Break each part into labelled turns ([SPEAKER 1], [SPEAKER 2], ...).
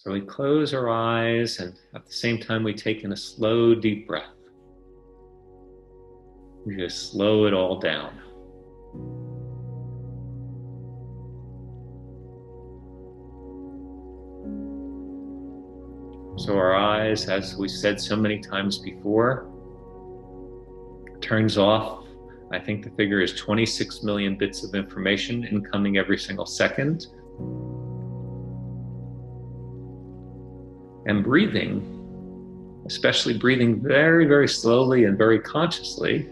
[SPEAKER 1] So we close our eyes, and at the same time we take in a slow, deep breath. We just slow it all down. So our eyes, as we said so many times before, turns off. I think the figure is 26 million bits of information incoming every single second. And breathing, especially breathing very, very slowly and very consciously,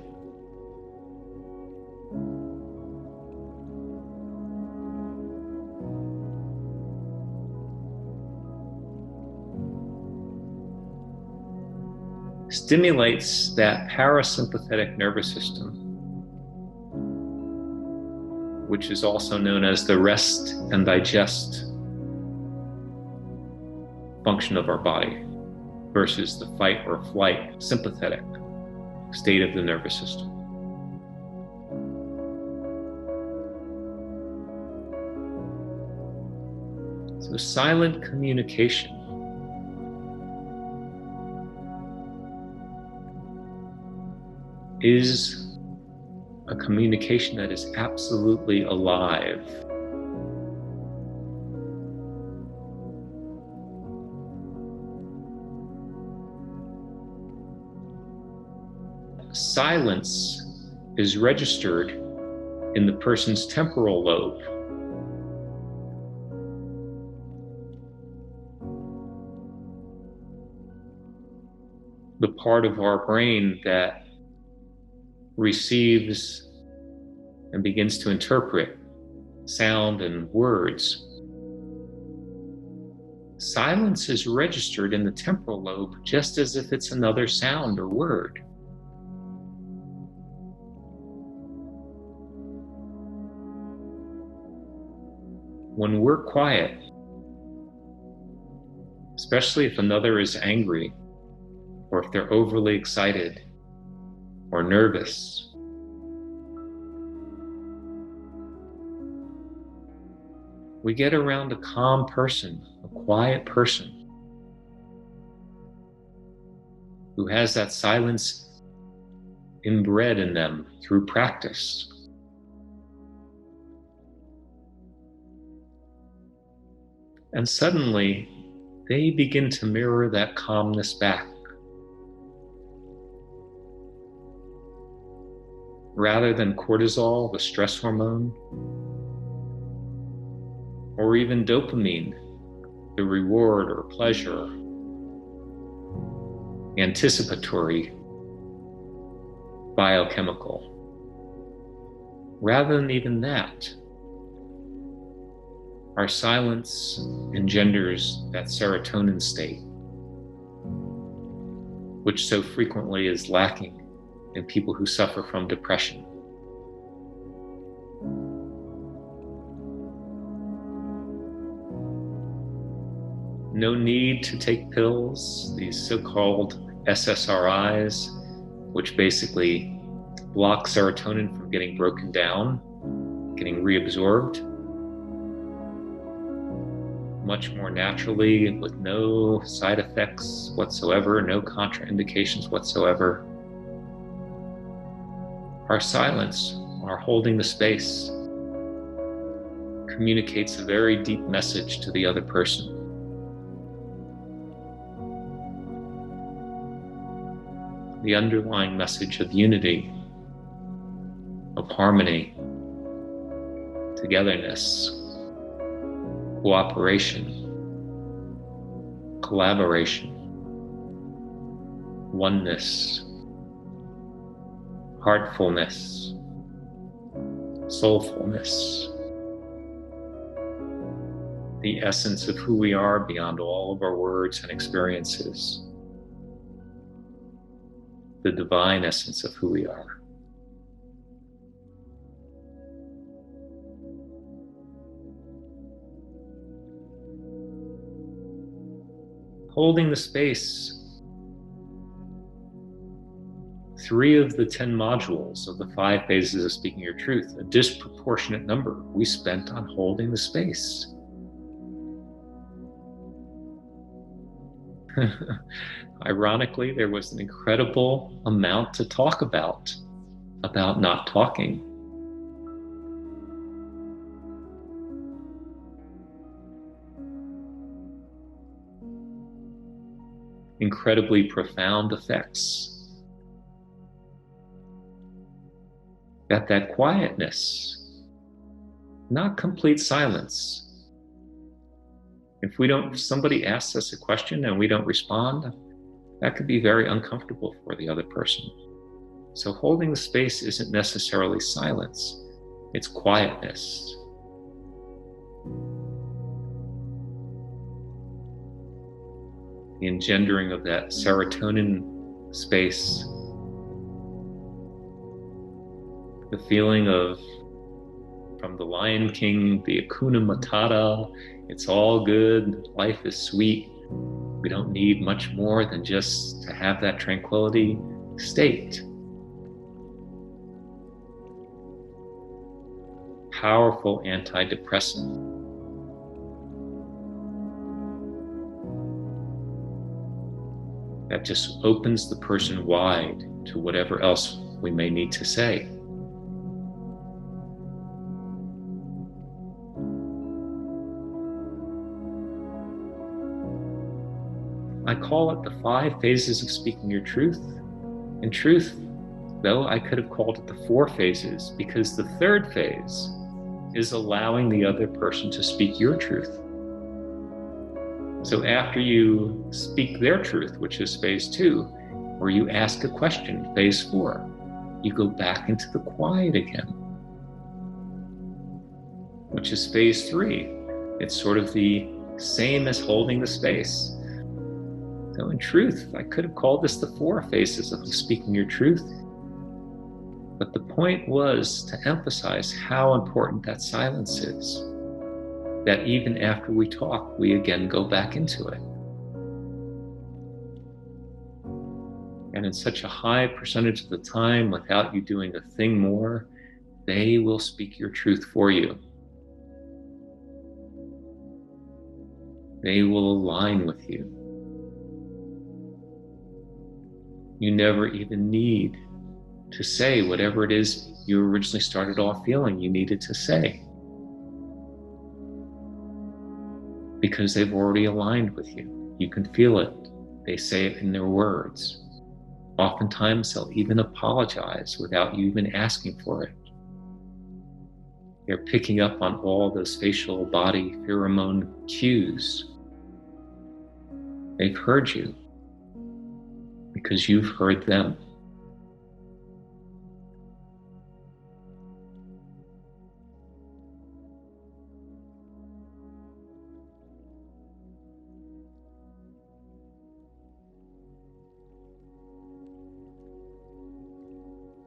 [SPEAKER 1] stimulates that parasympathetic nervous system, which is also known as the rest and digest function of our body, versus the fight or flight sympathetic state of the nervous system. So silent communication is a communication that is absolutely alive. Silence is registered in the person's temporal lobe. The part of our brain that receives and begins to interpret sound and words. Silence is registered in the temporal lobe just as if it's another sound or word. When we're quiet, especially if another is angry, or if they're overly excited or nervous, we get around a calm person, a quiet person, who has that silence inbred in them through practice. And suddenly, they begin to mirror that calmness back. Rather than cortisol, the stress hormone, or even dopamine, the reward or pleasure, anticipatory biochemical. Rather than even that, our silence engenders that serotonin state, which so frequently is lacking in people who suffer from depression. No need to take pills, these so-called SSRIs, which basically block serotonin from getting broken down, getting reabsorbed much more naturally with no side effects whatsoever, no contraindications whatsoever. Our silence, our holding the space, communicates a very deep message to the other person. The underlying message of unity, of harmony, togetherness, cooperation, collaboration, oneness, heartfulness, soulfulness, the essence of who we are beyond all of our words and experiences, the divine essence of who we are. Holding the space. 3 of the 10 modules of the 5 phases of speaking your truth, a disproportionate number we spent on holding the space. Ironically, there was an incredible amount to talk about not talking. Incredibly profound effects. That quietness, not complete silence. If somebody asks us a question and we don't respond, that could be very uncomfortable for the other person. So holding the space isn't necessarily silence, it's quietness. The engendering of that serotonin space, the feeling of, from the Lion King, the Hakuna Matata, it's all good, life is sweet, we don't need much more than just to have that tranquility state. Powerful antidepressant. That just opens the person wide to whatever else we may need to say. I call it the 5 phases of speaking your truth. In truth, though, I could have called it the 4 phases, because the 3rd phase is allowing the other person to speak your truth. So after you speak their truth, which is phase 2, or you ask a question, phase 4, you go back into the quiet again, which is phase 3. It's sort of the same as holding the space. So in truth, I could have called this the 4 phases of speaking your truth. But the point was to emphasize how important that silence is. That even after we talk, we again go back into it. And in such a high percentage of the time, without you doing a thing more, they will speak your truth for you. They will align with you. You never even need to say whatever it is you originally started off feeling you needed to say, because they've already aligned with you. You can feel it. They say it in their words. Oftentimes, they'll even apologize without you even asking for it. They're picking up on all those facial body pheromone cues. They've heard you because you've heard them.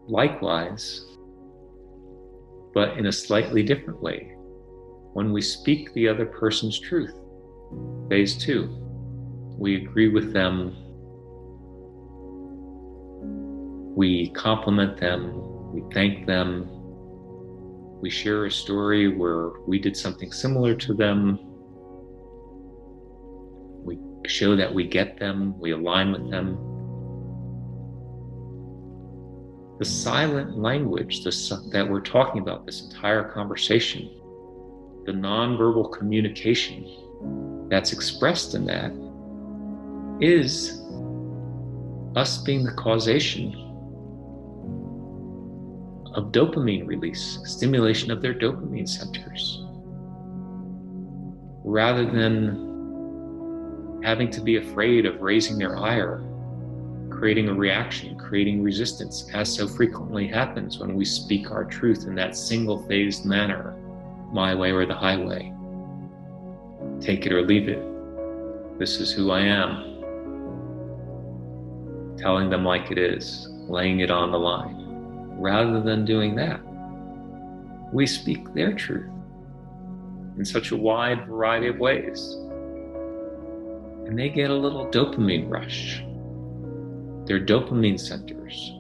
[SPEAKER 1] Likewise, but in a slightly different way, when we speak the other person's truth, phase 2, we agree with them, we compliment them, we thank them, we share a story where we did something similar to them, we show that we get them, we align with them. The silent language that we're talking about this entire conversation, the nonverbal communication that's expressed in that, is us being the causation of dopamine release, stimulation of their dopamine centers, rather than having to be afraid of raising their ire, creating a reaction, creating resistance, as so frequently happens when we speak our truth in that single-phased manner, my way or the highway. Take it or leave it. This is who I am. Telling them like it is, laying it on the line. Rather than doing that, we speak their truth in such a wide variety of ways. And they get a little dopamine rush. Their dopamine centers,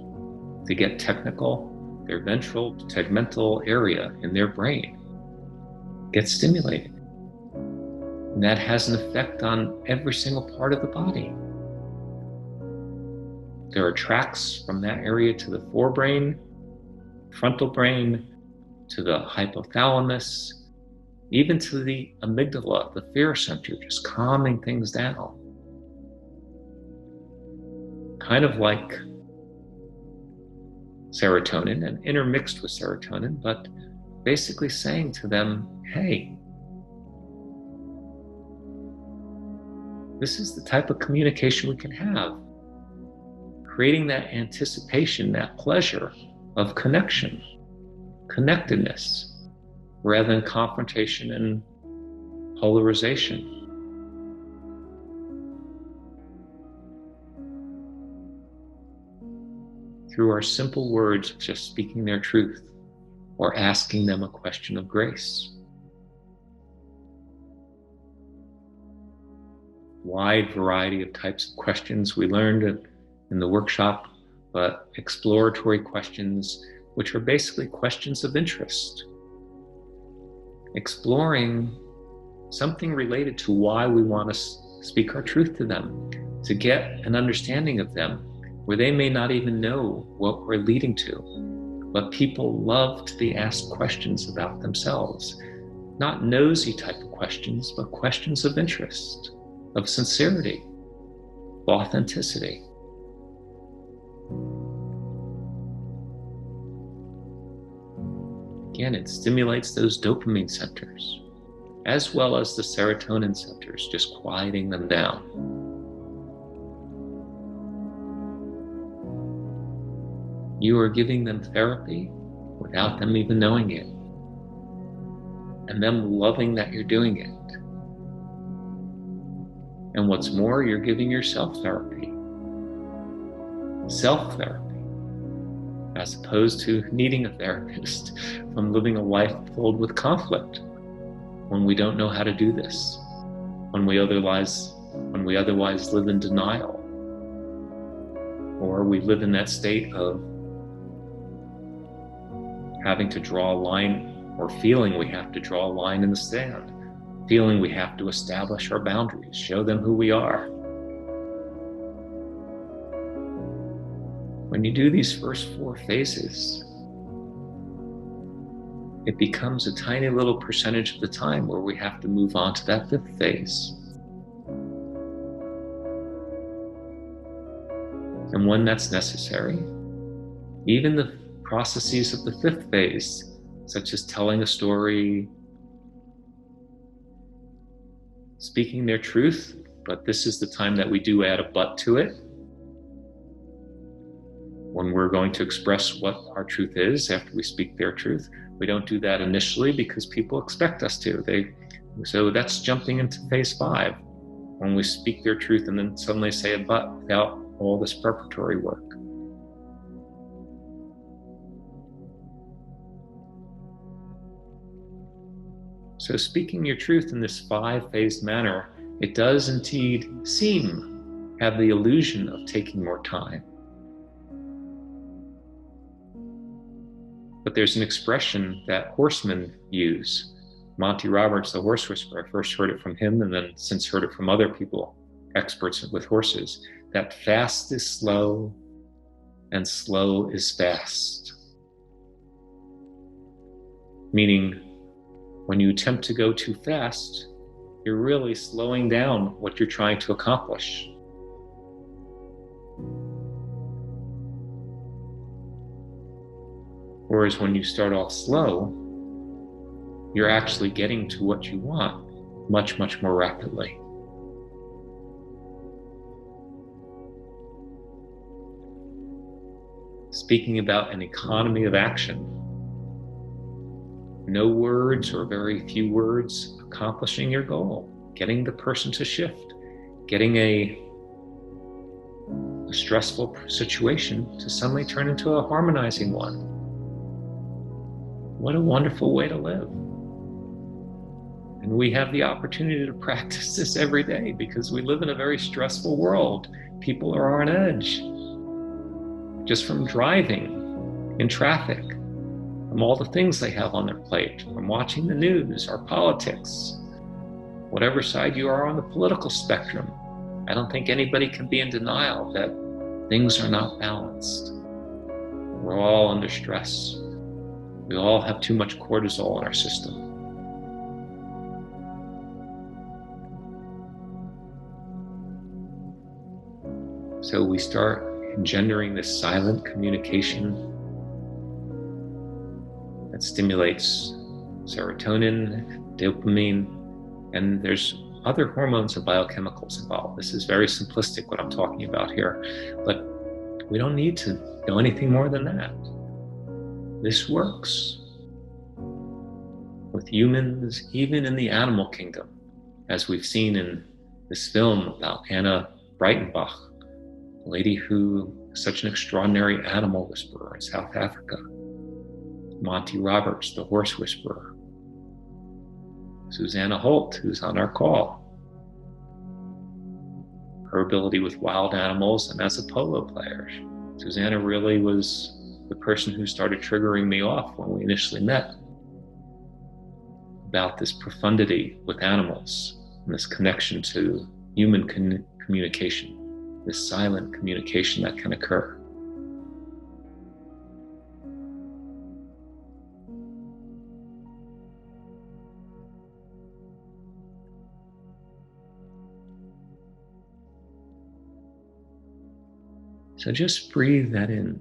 [SPEAKER 1] to get technical, their ventral tegmental area in their brain gets stimulated. And that has an effect on every single part of the body. There are tracks from that area to the forebrain, frontal brain, to the hypothalamus, even to the amygdala, the fear center, just calming things down. Kind of like serotonin and intermixed with serotonin, but basically saying to them, hey, this is the type of communication we can have. Creating that anticipation, that pleasure of connection, connectedness, rather than confrontation and polarization. Through our simple words, just speaking their truth or asking them a question of grace. Wide variety of types of questions we learned in the workshop, but exploratory questions, which are basically questions of interest. Exploring something related to why we want to speak our truth to them, to get an understanding of them, where they may not even know what we're leading to. But people love to be asked questions about themselves. Not nosy type of questions, but questions of interest, of sincerity, of authenticity. Again, it stimulates those dopamine centers, as well as the serotonin centers, just quieting them down. You are giving them therapy without them even knowing it, and them loving that you're doing it. And what's more, you're giving yourself therapy, self-therapy, as opposed to needing a therapist from living a life filled with conflict when we don't know how to do this, when we otherwise live in denial, or we live in that state of having to draw a line, or feeling we have to draw a line in the sand, feeling we have to establish our boundaries, show them who we are. When you do these first 4 phases, it becomes a tiny little percentage of the time where we have to move on to that 5th phase. And when that's necessary, even the processes of the 5th phase, such as telling a story, speaking their truth, but this is the time that we do add a but to it. When we're going to express what our truth is after we speak their truth, we don't do that initially because people expect us to. So that's jumping into phase 5, when we speak their truth and then suddenly say a but without all this preparatory work. So speaking your truth in this 5-phased manner, it does indeed have the illusion of taking more time. But there's an expression that horsemen use. Monty Roberts, the horse whisperer, I first heard it from him and then since heard it from other people, experts with horses, that fast is slow and slow is fast. Meaning, when you attempt to go too fast, you're really slowing down what you're trying to accomplish. Whereas when you start off slow, you're actually getting to what you want much, much more rapidly. Speaking about an economy of action, no words or very few words accomplishing your goal, getting the person to shift, getting a stressful situation to suddenly turn into a harmonizing one. What a wonderful way to live. And we have the opportunity to practice this every day because we live in a very stressful world. People are on edge. Just from driving in traffic, from all the things they have on their plate, from watching the news, our politics, whatever side you are on the political spectrum. I don't think anybody can be in denial that things are not balanced. We're all under stress. We all have too much cortisol in our system. So we start engendering this silent communication that stimulates serotonin, dopamine, and there's other hormones and biochemicals involved. This is very simplistic what I'm talking about here, but we don't need to know anything more than that. This works with humans, even in the animal kingdom, as we've seen in this film about Anna Breitenbach, a lady who is such an extraordinary animal whisperer in South Africa. Monty Roberts, the horse whisperer. Susanna Holt, who's on our call. Her ability with wild animals and as a polo player. Susanna really was the person who started triggering me off when we initially met about this profundity with animals and this connection to human communication, this silent communication that can occur. So just breathe that in,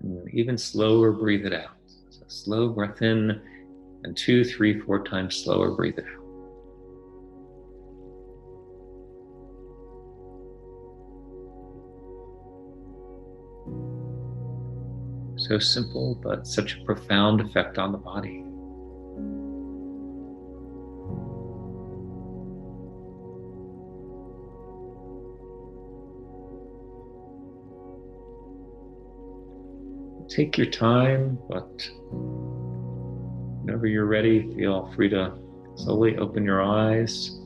[SPEAKER 1] and even slower breathe it out. So slow breath in, and 2, 3, 4 times slower breathe it out. So simple, but such a profound effect on the body. Take your time, but whenever you're ready, feel free to slowly open your eyes.